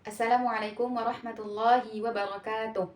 Assalamualaikum warahmatullahi wabarakatuh.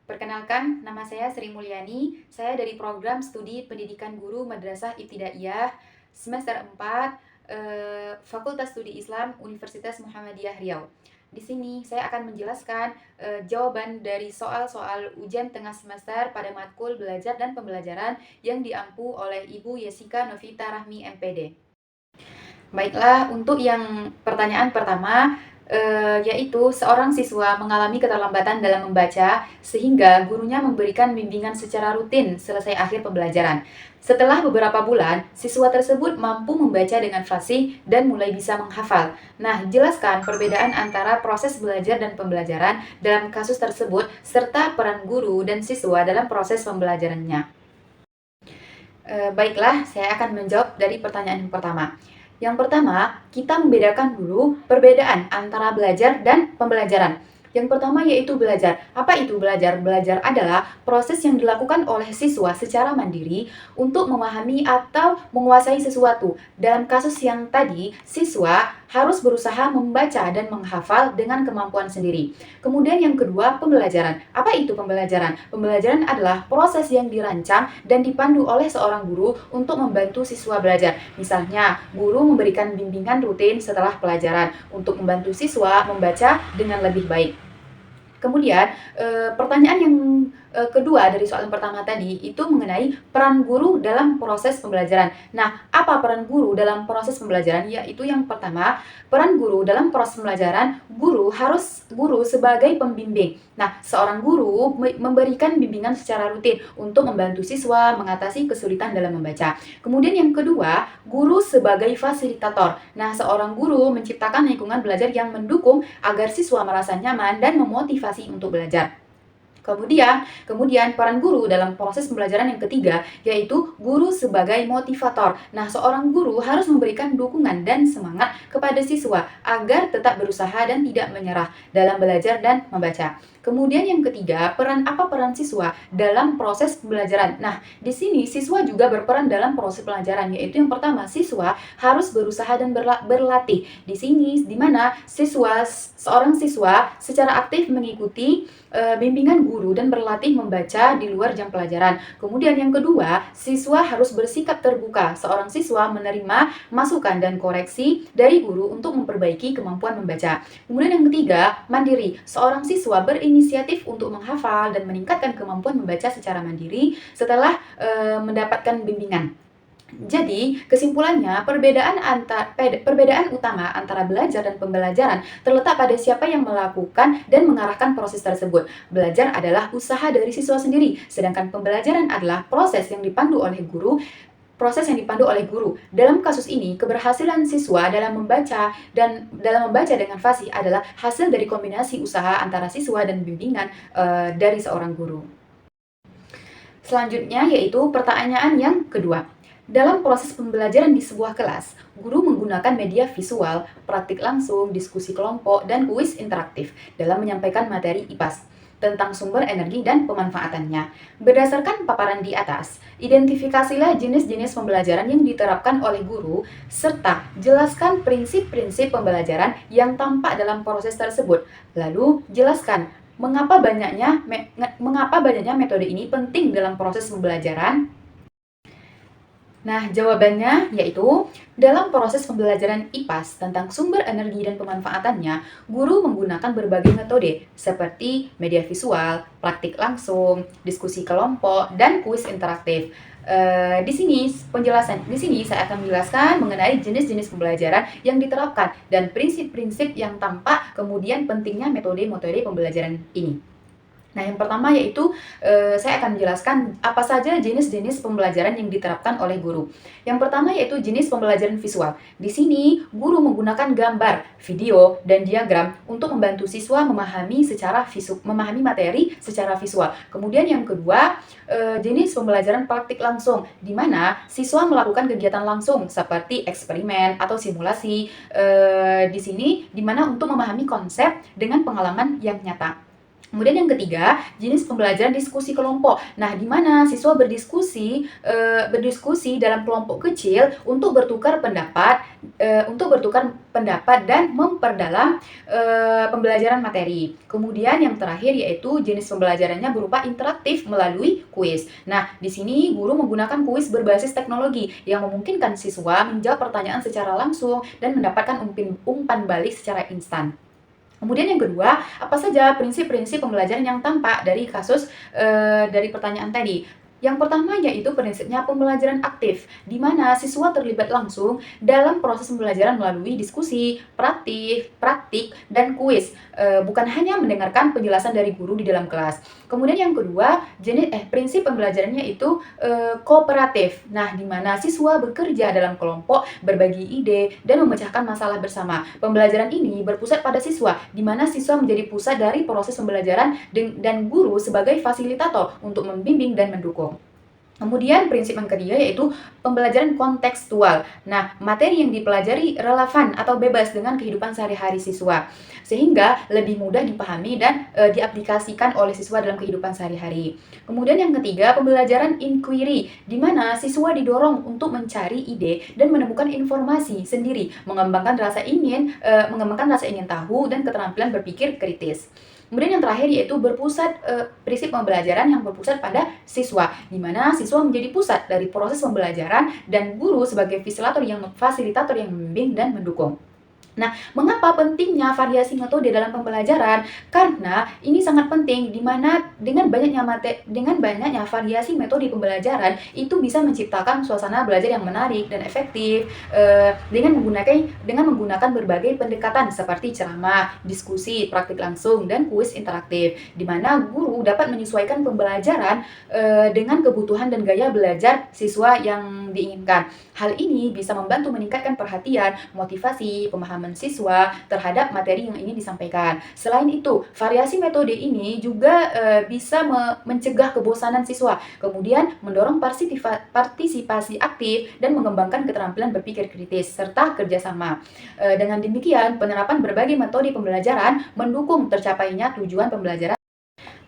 Perkenalkan, nama saya Sri Mulyani. Saya dari program studi Pendidikan Guru Madrasah Ibtidaiyah semester 4, Fakultas Studi Islam Universitas Muhammadiyah Riau. Di sini saya akan menjelaskan jawaban dari soal-soal ujian tengah semester pada matkul belajar dan pembelajaran yang diampu oleh Ibu Yesika Novita Rahmi MPD. Baiklah, untuk yang pertanyaan pertama, yaitu seorang siswa mengalami keterlambatan dalam membaca sehingga gurunya memberikan bimbingan secara rutin selesai akhir pembelajaran. Setelah beberapa bulan, siswa tersebut mampu membaca dengan fasih dan mulai bisa menghafal. Nah, jelaskan perbedaan antara proses belajar dan pembelajaran dalam kasus tersebut serta peran guru dan siswa dalam proses pembelajarannya. Baiklah, saya akan menjawab dari pertanyaan yang pertama. Yang pertama, kita membedakan dulu perbedaan antara belajar dan pembelajaran. Yang pertama yaitu belajar. Apa itu belajar? Belajar adalah proses yang dilakukan oleh siswa secara mandiri untuk memahami atau menguasai sesuatu. Dalam kasus yang tadi, siswa harus berusaha membaca dan menghafal dengan kemampuan sendiri. Kemudian yang kedua, pembelajaran. Apa itu pembelajaran? Pembelajaran adalah proses yang dirancang dan dipandu oleh seorang guru untuk membantu siswa belajar. Misalnya, guru memberikan bimbingan rutin setelah pelajaran untuk membantu siswa membaca dengan lebih baik. Kemudian, pertanyaan yang kedua dari soal yang pertama tadi itu mengenai peran guru dalam proses pembelajaran. Nah, apa peran guru dalam proses pembelajaran? Yaitu yang pertama, peran guru dalam proses pembelajaran, guru sebagai pembimbing. Nah, seorang guru memberikan bimbingan secara rutin untuk membantu siswa mengatasi kesulitan dalam membaca. Kemudian yang kedua, guru sebagai fasilitator. Nah, seorang guru menciptakan lingkungan belajar yang mendukung agar siswa merasa nyaman dan memotivasi untuk belajar. Kemudian peran guru dalam proses pembelajaran yang ketiga yaitu guru sebagai motivator. Nah, seorang guru harus memberikan dukungan dan semangat kepada siswa agar tetap berusaha dan tidak menyerah dalam belajar dan membaca. Kemudian yang ketiga, apa peran siswa dalam proses pembelajaran? Nah, di sini siswa juga berperan dalam proses pelajaran, yaitu yang pertama, siswa harus berusaha dan berlatih. Di sini di mana seorang siswa secara aktif mengikuti bimbingan guru dan berlatih membaca di luar jam pelajaran. Kemudian yang kedua, siswa harus bersikap terbuka. Seorang siswa menerima masukan dan koreksi dari guru untuk memperbaiki kemampuan membaca. Kemudian yang ketiga, mandiri. Seorang siswa berinisiatif untuk menghafal dan meningkatkan kemampuan membaca secara mandiri setelah mendapatkan bimbingan. Jadi, kesimpulannya, perbedaan utama antara belajar dan pembelajaran terletak pada siapa yang melakukan dan mengarahkan proses tersebut. Belajar adalah usaha dari siswa sendiri, sedangkan pembelajaran adalah proses yang dipandu oleh guru. Dalam kasus ini, keberhasilan siswa dalam membaca dengan fasih adalah hasil dari kombinasi usaha antara siswa dan bimbingan dari seorang guru. Selanjutnya yaitu pertanyaan yang kedua. Dalam proses pembelajaran di sebuah kelas, guru menggunakan media visual, praktik langsung, diskusi kelompok, dan kuis interaktif dalam menyampaikan materi IPAS tentang sumber energi dan pemanfaatannya. Berdasarkan paparan di atas, identifikasilah jenis-jenis pembelajaran yang diterapkan oleh guru, serta jelaskan prinsip-prinsip pembelajaran yang tampak dalam proses tersebut. Lalu, jelaskan mengapa banyaknya metode ini penting dalam proses pembelajaran. Nah, jawabannya yaitu dalam proses pembelajaran IPAS tentang sumber energi dan pemanfaatannya, guru menggunakan berbagai metode seperti media visual, praktik langsung, diskusi kelompok, dan kuis interaktif. Di sini saya akan menjelaskan mengenai jenis-jenis pembelajaran yang diterapkan dan prinsip-prinsip yang tampak, kemudian pentingnya metode-metode pembelajaran ini. Nah, yang pertama yaitu saya akan menjelaskan apa saja jenis-jenis pembelajaran yang diterapkan oleh guru. Yang pertama yaitu jenis pembelajaran visual. Di sini, guru menggunakan gambar, video, dan diagram untuk membantu siswa memahami materi secara visual. Kemudian yang kedua, jenis pembelajaran praktik langsung, di mana siswa melakukan kegiatan langsung seperti eksperimen atau simulasi di sini, di mana untuk memahami konsep dengan pengalaman yang nyata. Kemudian yang ketiga, jenis pembelajaran diskusi kelompok. Nah, di mana siswa berdiskusi dalam kelompok kecil untuk bertukar pendapat dan memperdalam pembelajaran materi. Kemudian yang terakhir yaitu jenis pembelajarannya berupa interaktif melalui kuis. Nah, di sini guru menggunakan kuis berbasis teknologi yang memungkinkan siswa menjawab pertanyaan secara langsung dan mendapatkan umpan balik secara instan. Kemudian yang kedua, apa saja prinsip-prinsip pembelajaran yang tampak dari pertanyaan tadi? Yang pertama yaitu prinsipnya pembelajaran aktif, di mana siswa terlibat langsung dalam proses pembelajaran melalui diskusi, praktik, dan kuis, bukan hanya mendengarkan penjelasan dari guru di dalam kelas. Kemudian yang kedua, prinsip pembelajarannya itu kooperatif. Nah, di mana siswa bekerja dalam kelompok, berbagi ide, dan memecahkan masalah bersama. Pembelajaran ini berpusat pada siswa, di mana siswa menjadi pusat dari proses pembelajaran dan guru sebagai fasilitator untuk membimbing dan mendukung. Kemudian prinsip yang ketiga yaitu pembelajaran kontekstual. Nah, materi yang dipelajari relevan atau bebas dengan kehidupan sehari-hari siswa, sehingga lebih mudah dipahami dan diaplikasikan oleh siswa dalam kehidupan sehari-hari. Kemudian yang ketiga, pembelajaran inquiry, di mana siswa didorong untuk mencari ide dan menemukan informasi sendiri, mengembangkan rasa ingin tahu dan keterampilan berpikir kritis. Kemudian yang terakhir yaitu prinsip pembelajaran yang berpusat pada siswa, di mana siswa menjadi pusat dari proses pembelajaran dan guru sebagai fasilitator yang membimbing dan mendukung. Nah, mengapa pentingnya variasi metode dalam pembelajaran? Karena ini sangat penting, di mana dengan banyaknya variasi metode pembelajaran itu bisa menciptakan suasana belajar yang menarik dan efektif dengan menggunakan berbagai pendekatan seperti ceramah, diskusi, praktik langsung, dan kuis interaktif, di mana guru dapat menyesuaikan pembelajaran dengan kebutuhan dan gaya belajar siswa yang diinginkan. Hal ini bisa membantu meningkatkan perhatian, motivasi, pemahaman siswa terhadap materi yang ingin disampaikan. Selain itu, variasi metode ini juga bisa mencegah kebosanan siswa, kemudian mendorong partisipasi aktif dan mengembangkan keterampilan berpikir kritis serta kerjasama. Dengan demikian, penerapan berbagai metode pembelajaran mendukung tercapainya tujuan pembelajaran.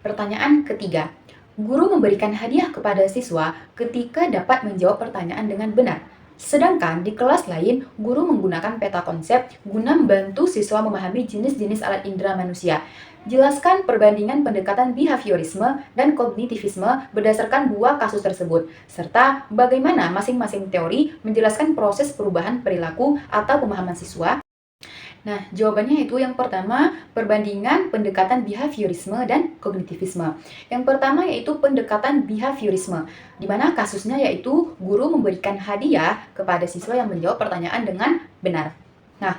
Pertanyaan ketiga, guru memberikan hadiah kepada siswa ketika dapat menjawab pertanyaan dengan benar. Sedangkan di kelas lain, guru menggunakan peta konsep guna membantu siswa memahami jenis-jenis alat indera manusia. Jelaskan perbandingan pendekatan behaviorisme dan kognitivisme berdasarkan dua kasus tersebut, serta bagaimana masing-masing teori menjelaskan proses perubahan perilaku atau pemahaman siswa. Nah, jawabannya itu yang pertama, perbandingan pendekatan behaviorisme dan kognitivisme. Yang pertama yaitu pendekatan behaviorisme, di mana kasusnya yaitu guru memberikan hadiah kepada siswa yang menjawab pertanyaan dengan benar. Nah,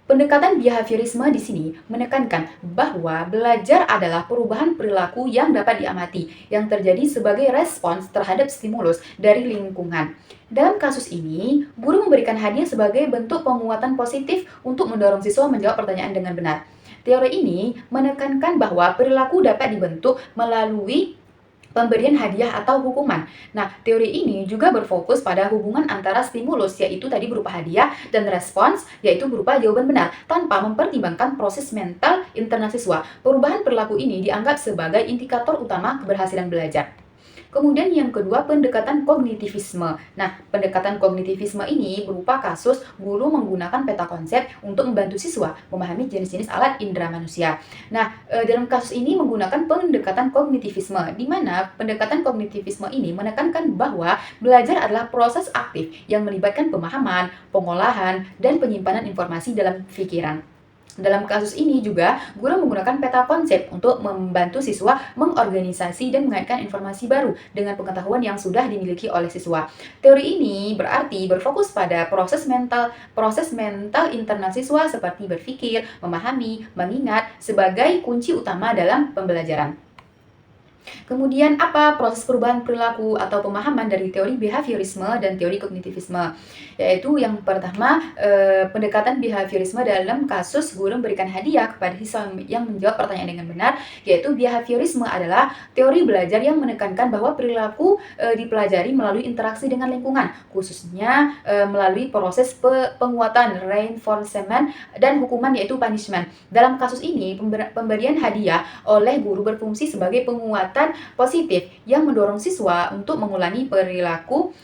pendekatan behaviorisme di sini menekankan bahwa belajar adalah perubahan perilaku yang dapat diamati, yang terjadi sebagai respons terhadap stimulus dari lingkungan. Dalam kasus ini, guru memberikan hadiah sebagai bentuk penguatan positif untuk mendorong siswa menjawab pertanyaan dengan benar. Teori ini menekankan bahwa perilaku dapat dibentuk melalui pemberian hadiah atau hukuman. Nah, teori ini juga berfokus pada hubungan antara stimulus, yaitu tadi berupa hadiah, dan respons, yaitu berupa jawaban benar, tanpa mempertimbangkan proses mental internal siswa. Perubahan perilaku ini dianggap sebagai indikator utama keberhasilan belajar. Kemudian yang kedua, pendekatan kognitivisme. Nah, pendekatan kognitivisme ini berupa kasus guru menggunakan peta konsep untuk membantu siswa memahami jenis-jenis alat indera manusia. Nah, dalam kasus ini menggunakan pendekatan kognitivisme, di mana pendekatan kognitivisme ini menekankan bahwa belajar adalah proses aktif yang melibatkan pemahaman, pengolahan, dan penyimpanan informasi dalam pikiran. Dalam kasus ini juga, guru menggunakan peta konsep untuk membantu siswa mengorganisasi dan mengaitkan informasi baru dengan pengetahuan yang sudah dimiliki oleh siswa. Teori ini berarti berfokus pada proses mental internal siswa seperti berpikir, memahami, mengingat sebagai kunci utama dalam pembelajaran. Kemudian apa proses perubahan perilaku atau pemahaman dari teori behaviorisme dan teori kognitivisme? Yaitu yang pertama, pendekatan behaviorisme dalam kasus guru memberikan hadiah kepada siswa yang menjawab pertanyaan dengan benar, yaitu behaviorisme adalah teori belajar yang menekankan bahwa perilaku dipelajari melalui interaksi dengan lingkungan, khususnya melalui proses penguatan, reinforcement, dan hukuman yaitu punishment. Dalam kasus ini, pemberian hadiah oleh guru berfungsi sebagai penguatan positif yang mendorong siswa untuk mengulangi perilaku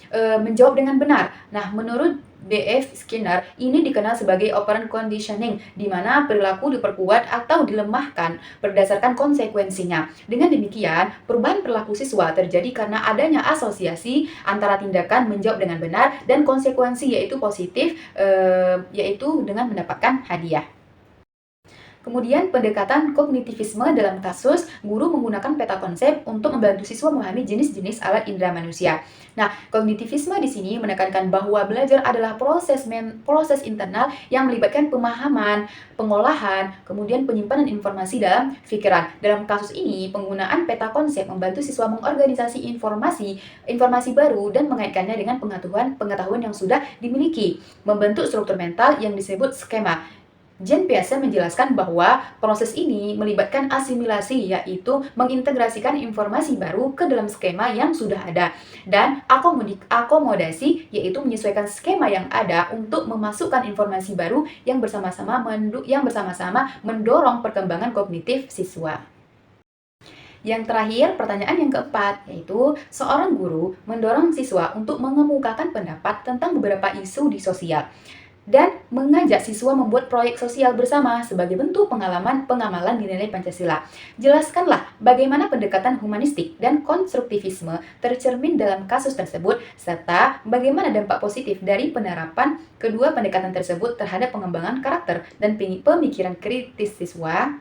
menjawab dengan benar. Nah, menurut B.F. Skinner, ini dikenal sebagai operant conditioning, di mana perilaku diperkuat atau dilemahkan berdasarkan konsekuensinya. Dengan demikian, perubahan perilaku siswa terjadi karena adanya asosiasi antara tindakan menjawab dengan benar dan konsekuensi yaitu positif, yaitu dengan mendapatkan hadiah. Kemudian pendekatan kognitivisme dalam kasus guru menggunakan peta konsep untuk membantu siswa memahami jenis-jenis alat indera manusia. Nah, kognitivisme di sini menekankan bahwa belajar adalah proses internal yang melibatkan pemahaman, pengolahan, kemudian penyimpanan informasi dalam pikiran. Dalam kasus ini, penggunaan peta konsep membantu siswa mengorganisasi informasi baru dan mengaitkannya dengan pengetahuan yang sudah dimiliki, membentuk struktur mental yang disebut skema. Jean Piaget menjelaskan bahwa proses ini melibatkan asimilasi, yaitu mengintegrasikan informasi baru ke dalam skema yang sudah ada, dan akomodasi, yaitu menyesuaikan skema yang ada untuk memasukkan informasi baru yang bersama-sama mendorong perkembangan kognitif siswa. Yang terakhir, pertanyaan yang keempat, yaitu seorang guru mendorong siswa untuk mengemukakan pendapat tentang beberapa isu di sosial dan mengajak siswa membuat proyek sosial bersama sebagai bentuk pengamalan nilai Pancasila. Jelaskanlah bagaimana pendekatan humanistik dan konstruktivisme tercermin dalam kasus tersebut, serta bagaimana dampak positif dari penerapan kedua pendekatan tersebut terhadap pengembangan karakter dan pemikiran kritis siswa.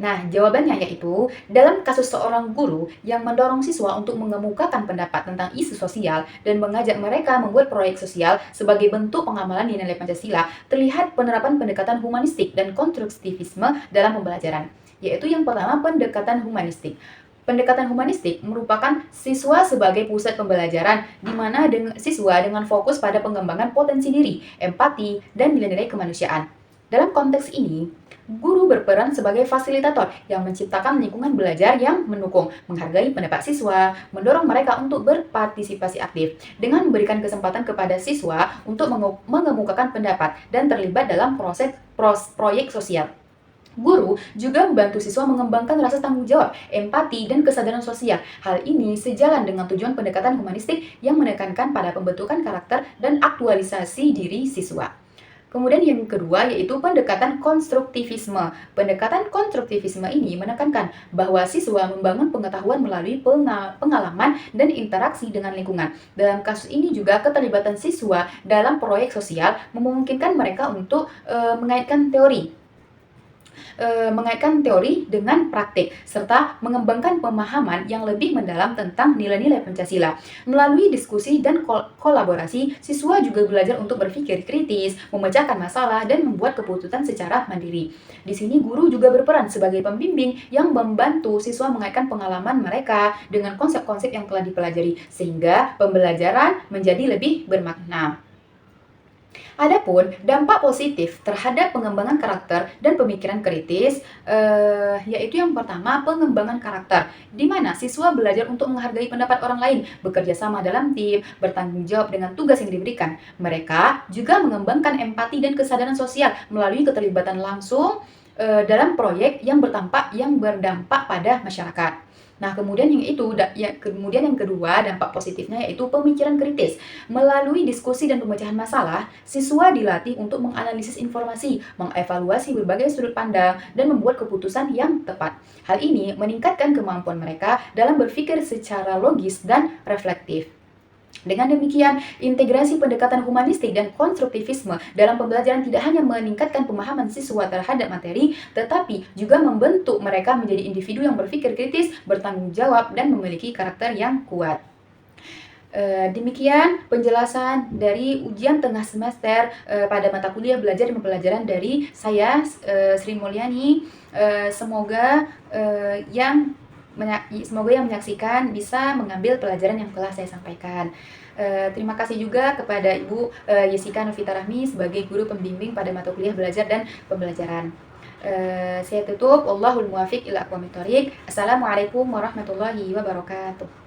Nah, jawabannya yaitu, dalam kasus seorang guru yang mendorong siswa untuk mengemukakan pendapat tentang isu sosial dan mengajak mereka membuat proyek sosial sebagai bentuk pengamalan nilai Pancasila, terlihat penerapan pendekatan humanistik dan konstruktivisme dalam pembelajaran. Yaitu yang pertama, pendekatan humanistik. Pendekatan humanistik merupakan siswa sebagai pusat pembelajaran, di mana siswa dengan fokus pada pengembangan potensi diri, empati, dan nilai-nilai kemanusiaan. Dalam konteks ini, guru berperan sebagai fasilitator yang menciptakan lingkungan belajar yang mendukung, menghargai pendapat siswa, mendorong mereka untuk berpartisipasi aktif, dengan memberikan kesempatan kepada siswa untuk mengemukakan pendapat dan terlibat dalam proyek sosial. Guru juga membantu siswa mengembangkan rasa tanggung jawab, empati, dan kesadaran sosial. Hal ini sejalan dengan tujuan pendekatan humanistik yang menekankan pada pembentukan karakter dan aktualisasi diri siswa. Kemudian yang kedua yaitu pendekatan konstruktivisme. Pendekatan konstruktivisme ini menekankan bahwa siswa membangun pengetahuan melalui pengalaman dan interaksi dengan lingkungan. Dalam kasus ini juga keterlibatan siswa dalam proyek sosial memungkinkan mereka untuk mengaitkan teori dengan praktik, serta mengembangkan pemahaman yang lebih mendalam tentang nilai-nilai Pancasila. Melalui diskusi dan kolaborasi, siswa juga belajar untuk berpikir kritis, memecahkan masalah, dan membuat keputusan secara mandiri. Di sini guru juga berperan sebagai pembimbing yang membantu siswa mengaitkan pengalaman mereka dengan konsep-konsep yang telah dipelajari, sehingga pembelajaran menjadi lebih bermakna. Adapun dampak positif terhadap pengembangan karakter dan pemikiran kritis, yaitu yang pertama, pengembangan karakter, di mana siswa belajar untuk menghargai pendapat orang lain, bekerja sama dalam tim, bertanggung jawab dengan tugas yang diberikan. Mereka juga mengembangkan empati dan kesadaran sosial melalui keterlibatan langsung dalam proyek yang berdampak pada masyarakat. Nah, kemudian yang kedua, dampak positifnya yaitu pemikiran kritis. Melalui diskusi dan pemecahan masalah, siswa dilatih untuk menganalisis informasi, mengevaluasi berbagai sudut pandang, dan membuat keputusan yang tepat. Hal ini meningkatkan kemampuan mereka dalam berpikir secara logis dan reflektif. Dengan demikian, integrasi pendekatan humanistik dan konstruktivisme dalam pembelajaran tidak hanya meningkatkan pemahaman siswa terhadap materi, tetapi juga membentuk mereka menjadi individu yang berpikir kritis, bertanggung jawab, dan memiliki karakter yang kuat. Demikian penjelasan dari ujian tengah semester pada mata kuliah belajar dan pembelajaran dari saya, Sri Mulyani. Semoga yang semoga yang menyaksikan bisa mengambil pelajaran yang telah saya sampaikan. Terima kasih juga kepada Ibu Yesika Novita Rahmi sebagai guru pembimbing pada mata kuliah belajar dan pembelajaran. Saya tutup. Wallahul muwafiq ila aqwamit thoriq. Assalamualaikum warahmatullahi wabarakatuh.